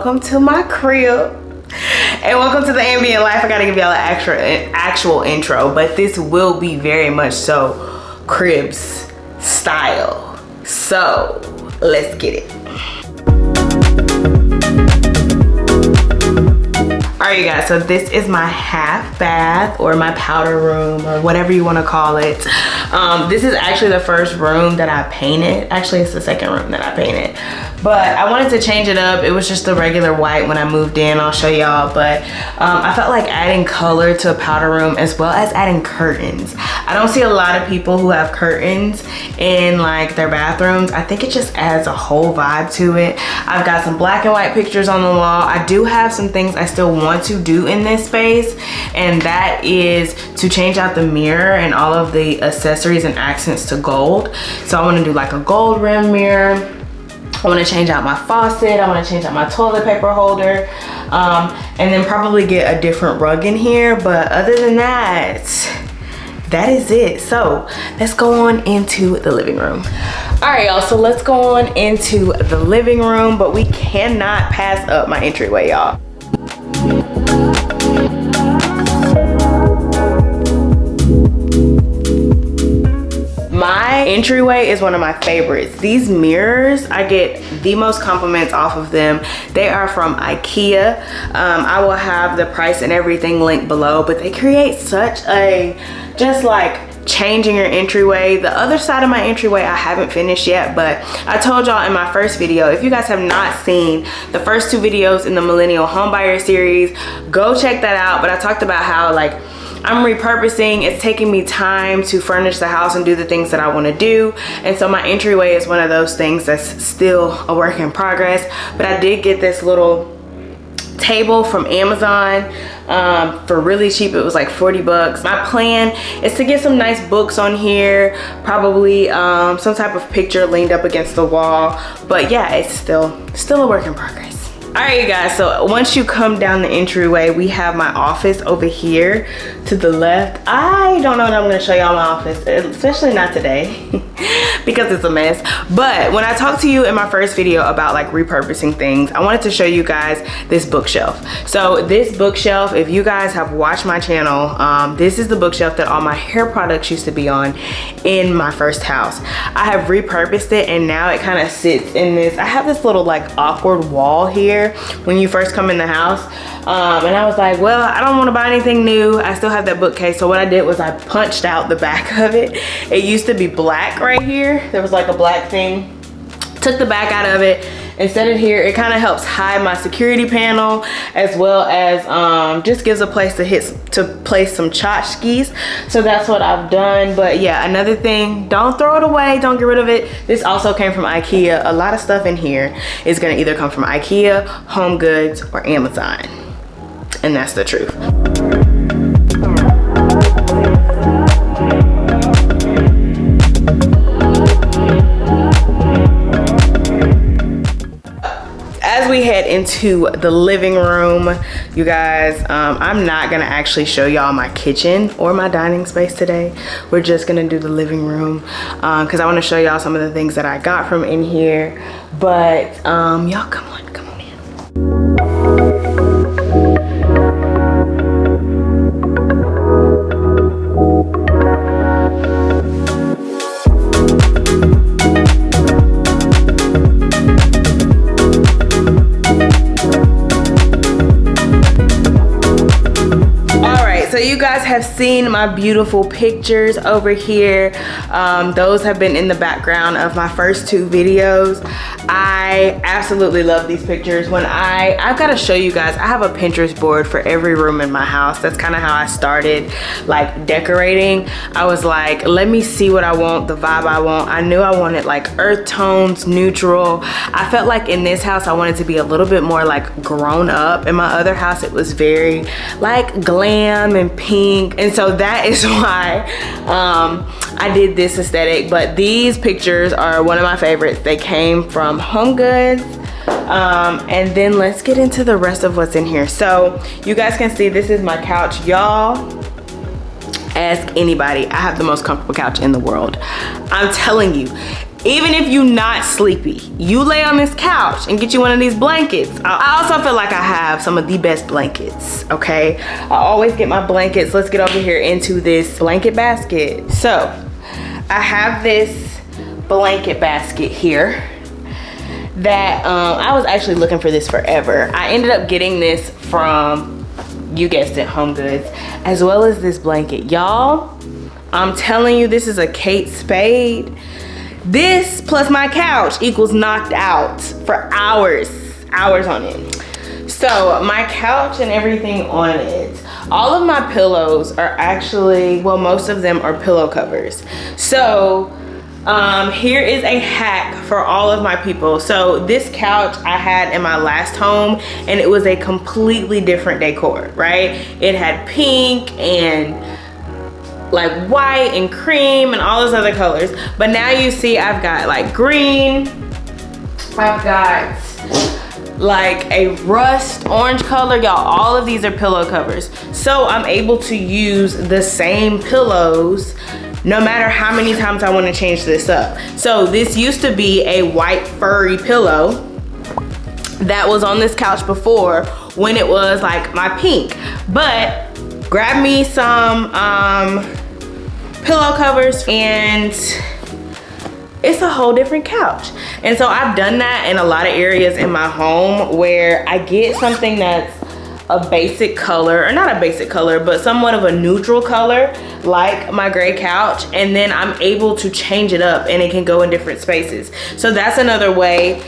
welcome to my crib. And welcome to the ambient life. I gotta give y'all an actual intro, but this will be very much so cribs style. So let's get it. Alright you guys, so this is my half bath or my powder room or whatever you want to call it. This is actually the first room that I painted. Actually, it's the second room that I painted. But I wanted to change it up. It was just the regular white when I moved in. I'll show y'all. But I felt like adding color to a powder room as well as adding curtains. I don't see a lot of people who have curtains in like their bathrooms. I think it just adds a whole vibe to it. I've got some black and white pictures on the wall. I do have some things I still want to do in this space, and that is to change out the mirror and all of the accessories and accents to gold. So I want to do like a gold rim mirror. I want to change out my faucet. I want to change out my toilet paper holder, and then probably get a different rug in here. But other than that, that is it. So let's go on into the living room. All right, y'all, so let's go on into the living room, but we cannot pass up my entryway, y'all. My entryway is one of my favorites. These mirrors, I get the most compliments off of them. They are from IKEA. I will have the price and everything linked below, but they create such a, just like changing your entryway. The other side of my entryway I haven't finished yet, but I told y'all in my first video, if you guys have not seen the first two videos in the Millennial Homebuyer series, go check that out. But I talked about how like I'm repurposing. It's taking me time to furnish the house and do the things that I want to do. And so my entryway is one of those things that's still a work in progress. But I did get this little table from Amazon for really cheap. It was like 40 bucks. My plan is to get some nice books on here, probably some type of picture leaned up against the wall. But yeah, it's still a work in progress. All right, you guys, so once you come down the entryway, we have my office over here to the left. I don't know that I'm gonna show y'all my office, especially not today because it's a mess. But when I talked to you in my first video about like repurposing things, I wanted to show you guys this bookshelf. So this bookshelf, if you guys have watched my channel, this is the bookshelf that all my hair products used to be on in my first house. I have repurposed it and now it kind of sits in this, I have this little like awkward wall here when you first come in the house, and I was like, well, I don't want to buy anything new. I still have that bookcase, so what I did was I punched out the back of it. It used to be black right here. There was like a black thing. Took the back out of it and set it here. It kind of helps hide my security panel, as well as just gives a place to place some tchotchkes. So that's what I've done. But yeah, another thing, don't throw it away, don't get rid of it. This also came from IKEA. A lot of stuff in here is gonna either come from IKEA, Home Goods, or Amazon. And that's the truth. As we head into the living room, you guys, I'm not gonna actually show y'all my kitchen or my dining space today. We're just gonna do the living room because I want to show y'all some of the things that I got from in here. But y'all come on in. So you guys have seen my beautiful pictures over here. Those have been in the background of my first two videos. I absolutely love these pictures. I've got to show you guys, I have a Pinterest board for every room in my house. That's kind of how I started like decorating. I was like, let me see what I want, the vibe I want. I knew I wanted like earth tones, neutral. I felt like in this house I wanted to be a little bit more like grown up. In my other house it was very like glam and pink, and so that is why I did this aesthetic. But these pictures are one of my favorites. They came from Home Goods. And then let's get into the rest of what's in here. So you guys can see this is my couch. Y'all, ask anybody, I have the most comfortable couch in the world. I'm telling you, Even if you're not sleepy, you lay on this couch and get you one of these blankets. I also feel like I have some of the best blankets, okay? I always get my blankets. Let's get over here into this blanket basket. So, I have this blanket basket here that I was actually looking for this forever. I ended up getting this from, you guessed it, Home Goods, as well as this blanket. Y'all, I'm telling you, this is a Kate Spade. This plus my couch equals knocked out for hours on end. So my couch and everything on it, all of my pillows are actually, well, most of them are pillow covers. So here is a hack for all of my people. So this couch I had in my last home, and it was a completely different decor, right? It had pink and like white and cream and all those other colors, but now you see I've got like green, I've got like a rust orange color. Y'all, all of these are pillow covers, so I'm able to use the same pillows no matter how many times I want to change this up. So this used to be a white furry pillow that was on this couch before when it was like my pink, but grab me some pillow covers and it's a whole different couch. And so I've done that in a lot of areas in my home where I get something that's a basic color, or not a basic color, but somewhat of a neutral color, like my gray couch, and then I'm able to change it up and it can go in different spaces. So that's another way,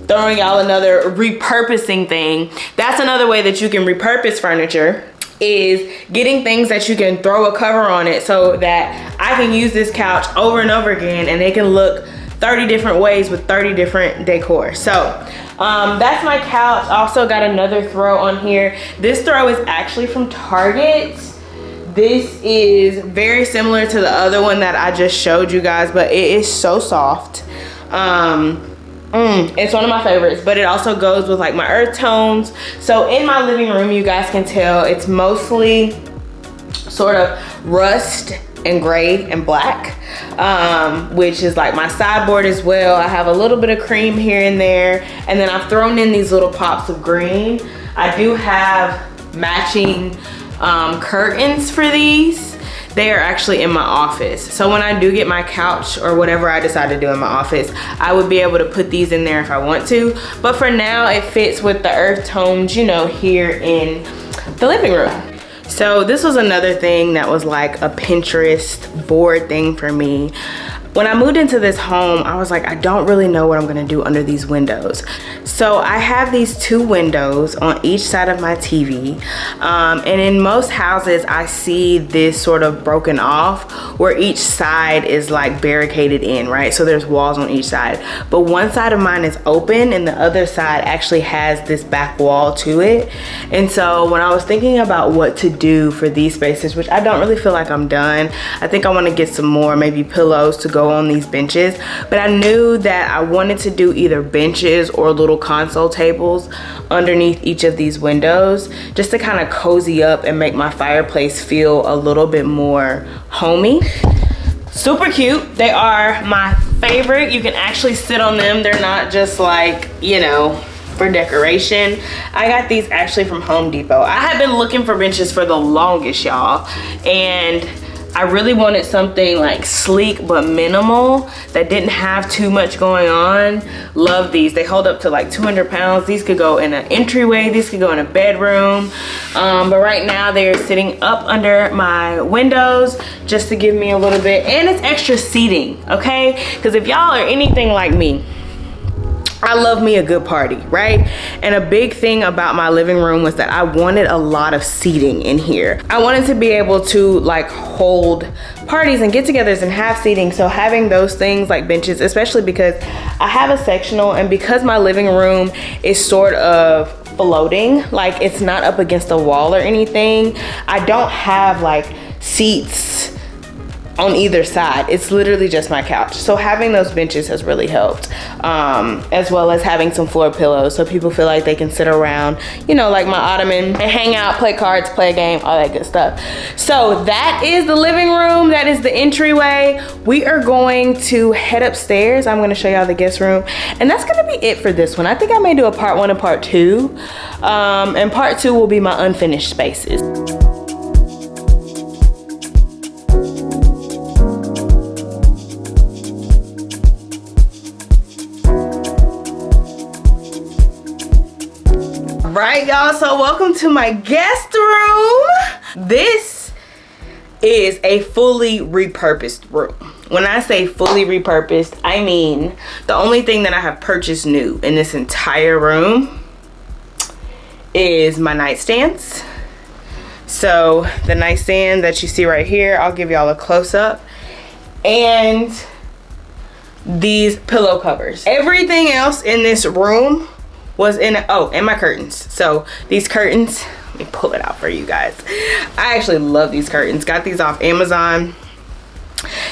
throwing y'all another repurposing thing. That's another way that you can repurpose furniture, is getting things that you can throw a cover on it so that I can use this couch over and over again and they can look 30 different ways with 30 different decor. So that's my couch. Also got another throw on here. This throw is actually from Target. This is very similar to the other one that I just showed you guys, but it is so soft. It's one of my favorites, but it also goes with like my earth tones. So in my living room, you guys can tell it's mostly sort of rust and gray and black, which is like my sideboard as well. I have a little bit of cream here and there, and then I've thrown in these little pops of green. I do have matching curtains for these. They are actually in my office. So when I do get my couch or whatever I decide to do in my office, I would be able to put these in there if I want to. But for now, it fits with the earth tones, you know, here in the living room. So this was another thing that was like a Pinterest board thing for me. When I moved into this home, I was like, I don't really know what I'm gonna do under these windows. So I have these two windows on each side of my TV. And in most houses, I see this sort of broken off where each side is like barricaded in, right? So there's walls on each side. But one side of mine is open and the other side actually has this back wall to it. And so when I was thinking about what to do for these spaces, which I don't really feel like I'm done, I think I wanna get some more maybe pillows to go on these benches, but I knew that I wanted to do either benches or little console tables underneath each of these windows, just to kind of cozy up and make my fireplace feel a little bit more homey. Super cute. They are my favorite. You can actually sit on them. They're not just like, you know, for decoration. I got these actually from Home Depot. I have been looking for benches for the longest, y'all, and I really wanted something like sleek but minimal that didn't have too much going on. Love these. They hold up to like 200 pounds. These could go in an entryway. These could go in a bedroom. But right now they're sitting up under my windows just to give me a little bit, and it's extra seating, okay? Because if y'all are anything like me, I love me a good party, right? And a big thing about my living room was that I wanted a lot of seating in here. I wanted to be able to like hold parties and get-togethers and have seating. So having those things like benches, especially because I have a sectional, and because my living room is sort of floating, like it's not up against a wall or anything, I don't have like seats on either side. It's literally just my couch. So having those benches has really helped, as well as having some floor pillows so people feel like they can sit around, you know, like my ottoman and hang out, play cards, play a game, all that good stuff. So that is the living room. That is the entryway. We are going to head upstairs. I'm going to show y'all the guest room, and that's going to be it for this one. I think I may do a part 1 and part 2, and part 2 will be my unfinished spaces. Right, y'all, so welcome to my guest room. This is a fully repurposed room. When I say fully repurposed, I mean the only thing that I have purchased new in this entire room is my nightstands. So the nightstand that you see right here, I'll give y'all a close-up, and these pillow covers. Everything else in this room was in, and my curtains. So these curtains, let me pull it out for you guys. I actually love these curtains. Got these off Amazon.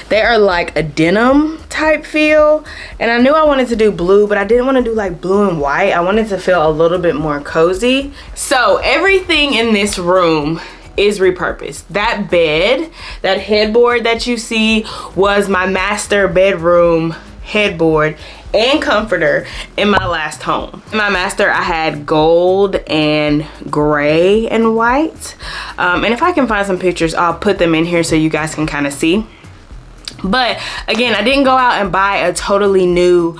They are like a denim type feel, and I knew I wanted to do blue, but I didn't want to do like blue and white. I wanted to feel a little bit more cozy. So everything in this room is repurposed. That bed, that headboard that you see was my master bedroom headboard and comforter in my last home. In my master, I had gold and gray and white. And if I can find some pictures, I'll put them in here so you guys can kind of see. But again, I didn't go out and buy a totally new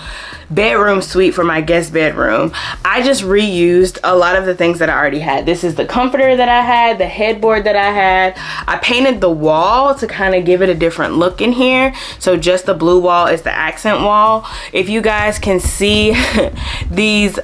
bedroom suite for my guest bedroom. I just reused a lot of the things that I already had. This is the comforter that I had, the headboard that I had. I painted the wall to kind of give it a different look in here. So just the blue wall is the accent wall. If you guys can see these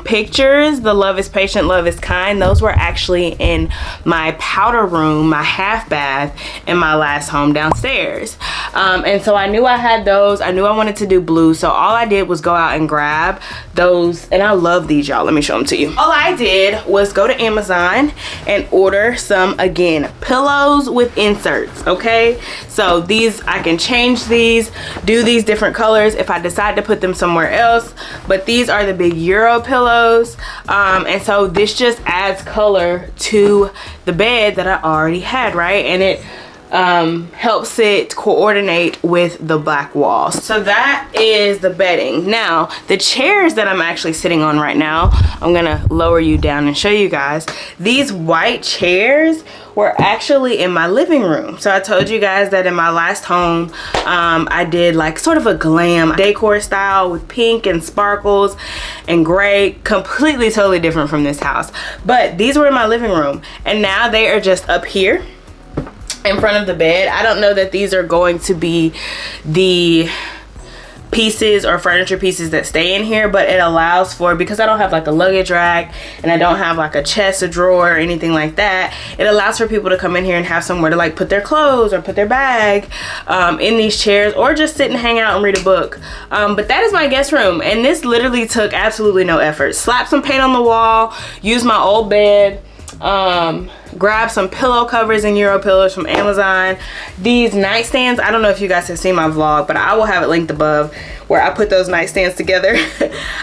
pictures, the Love is Patient, Love is Kind, those were actually in my powder room, my half bath in my last home downstairs. And so I knew I had those. I knew I wanted to do blue. So all I did was go out and grab those, and I love these, y'all. Let me show them to you. All I did was go to Amazon and order some, again, pillows with inserts. Okay, so these, I can change these, do these different colors if I decide to put them somewhere else, but these are the big Euro pillows, and so this just adds color to the bed that I already had, right? And it helps it coordinate with the black walls. So that is the bedding. Now the chairs that I'm actually sitting on right now, I'm gonna lower you down and show you guys. These white chairs were actually in my living room. So I told you guys that in my last home, I did like sort of a glam decor style with pink and sparkles and gray, completely totally different from this house. But these were in my living room, and now they are just up here in front of the bed. I don't know that these are going to be the pieces or furniture pieces that stay in here, but it allows for, because I don't have like a luggage rack and I don't have like a chest, a drawer or anything like that, it allows for people to come in here and have somewhere to like put their clothes or put their bag in these chairs, or just sit and hang out and read a book. But that is my guest room, and this literally took absolutely no effort. Slap some paint on the wall, use my old bed, grab some pillow covers and Euro pillows from Amazon. These nightstands, I don't know if you guys have seen my vlog, but I will have it linked above where I put those nightstands together.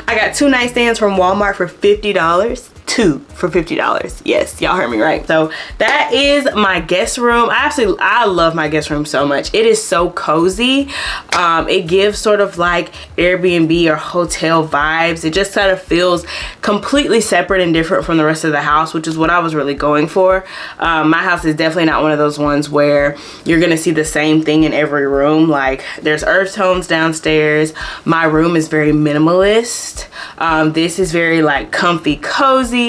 I got 2 nightstands from Walmart for $50. 2 for $50. Yes, y'all heard me right. So that is my guest room. I love my guest room so much. It is so cozy. It gives sort of like Airbnb or hotel vibes. It just kind of feels completely separate and different from the rest of the house, which is what I was really going for. My house is definitely not one of those ones where you're gonna see the same thing in every room. Like, there's earth tones downstairs. My room is very minimalist. This is very like comfy, cozy.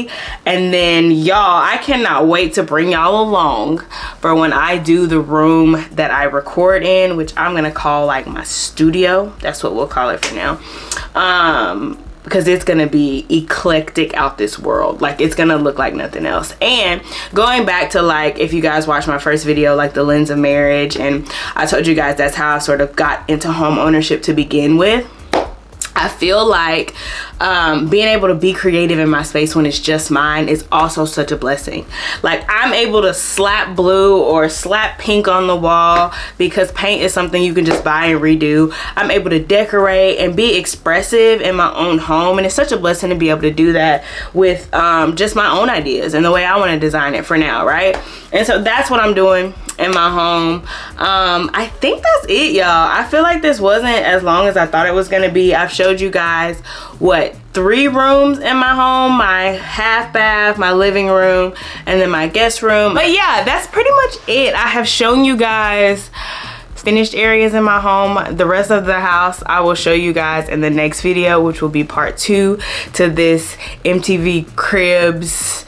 And then y'all, I cannot wait to bring y'all along for when I do the room that I record in, which I'm gonna call like my studio. That's what we'll call it for now. Because it's gonna be eclectic out this world. Like, it's gonna look like nothing else. And going back to, like, if you guys watched my first video, like the lens of marriage, and I told you guys that's how I sort of got into home ownership to begin with. I feel like being able to be creative in my space when it's just mine is also such a blessing. Like, I'm able to slap blue or slap pink on the wall because paint is something you can just buy and redo. I'm able to decorate and be expressive in my own home, and it's such a blessing to be able to do that with just my own ideas and the way I want to design it for now, right? And so that's what I'm doing in my home. I think that's it, y'all. I feel like this wasn't as long as I thought it was gonna be. I've showed you guys what, 3 rooms in my home: my half bath, my living room, and then my guest room. But yeah, that's pretty much it. I have shown you guys finished areas in my home. The rest of the house I will show you guys in the next video, which will be part 2 to this MTV Cribs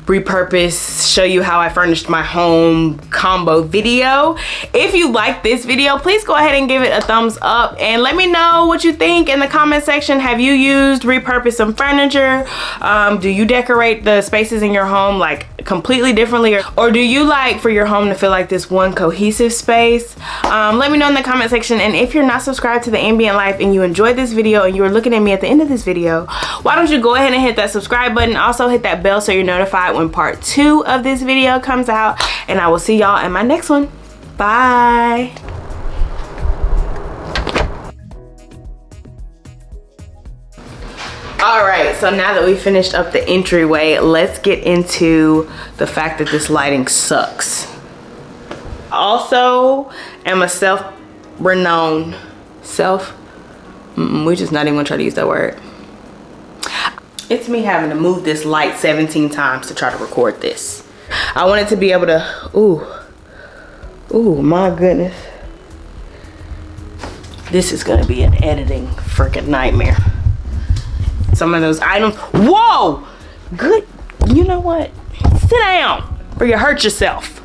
repurpose, show you how I furnished my home combo video. If you like this video, please go ahead and give it a thumbs up and let me know what you think in the comment section. Have you used repurpose some furniture? Do you decorate the spaces in your home like completely differently, or do you like for your home to feel like this one cohesive space? Let me know in the comment section. And if you're not subscribed to The Ambient Life and you enjoyed this video and you were looking at me at the end of this video, why don't you go ahead and hit that subscribe button? Also hit that bell so you're notified when part 2 of this video comes out, and I will see y'all in my next one. Bye. All right, so now that we finished up the entryway, let's get into the fact that this lighting sucks. Also, am a self-renowned we're just not even gonna try to use that word. It's me having to move this light 17 times to try to record this. I wanted to be able to, ooh, my goodness. This is gonna be an editing freaking nightmare. Some of those items, whoa, good, you know what? Sit down or you hurt yourself.